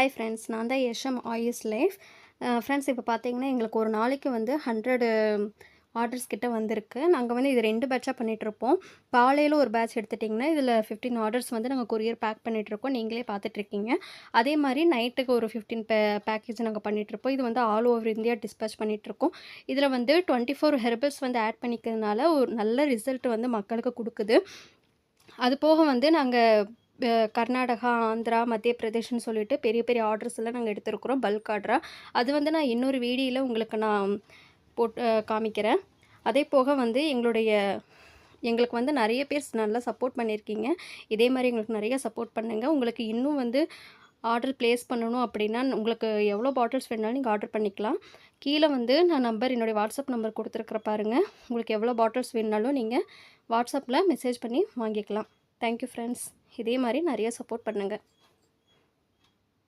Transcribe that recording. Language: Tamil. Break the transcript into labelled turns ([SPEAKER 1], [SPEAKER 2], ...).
[SPEAKER 1] ஹாய் ஃப்ரெண்ட்ஸ், நான் தான் யஷம் ஆயுஸ் லைஃப். ஃப்ரெண்ட்ஸ், இப்போ பார்த்தீங்கன்னா எங்களுக்கு ஒரு நாளைக்கு வந்து 100 ஆர்டர்ஸ் கிட்ட வந்திருக்கு. நாங்கள் வந்து இது 2 பேட்சாக பண்ணிகிட்ருப்போம். காலையில் ஒரு பேட்ச் எடுத்துட்டிங்கன்னா இதில் 15 ஆர்டர்ஸ் வந்து நாங்கள் கொரியர் பேக் பண்ணிகிட்ருக்கோம். நீங்களே பார்த்துட்ருக்கீங்க. அதே மாதிரி நைட்டுக்கு ஒரு 15 பேக்கேஜ் நாங்கள் பண்ணிகிட்ருப்போம். இது வந்து ஆல் ஓவர் இந்தியா டிஸ்பேச் பண்ணிகிட்ருக்கோம். இதில் வந்து 24 ஹெர்பல்ஸ் வந்து ஆட் பண்ணிக்கிறதுனால ஒரு நல்ல ரிசல்ட் வந்து மக்களுக்கு கொடுக்குது. அது போக வந்து நாங்கள் கர்நாடகா, ஆந்திரா, மத்திய பிரதேஷ்ன்னு சொல்லிட்டு பெரிய பெரிய ஆர்டர்ஸ் எல்லாம் நாங்கள் எடுத்திருக்கிறோம், பல்க் ஆர்டரா. அது வந்து நான் இன்னொரு வீடியோவில் உங்களுக்கு நான் போட்டு காமிக்கிறேன். அதே போக வந்து எங்களுக்கு வந்து நிறைய பேர் நல்லா சப்போர்ட் பண்ணியிருக்கீங்க. இதே மாதிரி எங்களுக்கு நிறைய சப்போர்ட் பண்ணுங்கள். உங்களுக்கு இன்னும் வந்து ஆர்டர் ப்ளேஸ் பண்ணணும் அப்படின்னா உங்களுக்கு எவ்வளோ பாட்டில்ஸ் வேணாலும் நீங்கள் ஆர்டர் பண்ணிக்கலாம். கீழே வந்து நான் என்னுடைய வாட்ஸ்அப் நம்பர் கொடுத்துருக்குற பாருங்கள். உங்களுக்கு எவ்வளோ பாட்டில்ஸ் வேணுனாலும் நீங்கள் வாட்ஸ்அப்பில் மெசேஜ் பண்ணி வாங்கிக்கலாம். Thank you friends. இதே மாதிரி நிறைய சப்போர்ட் பண்ணுங்கள்.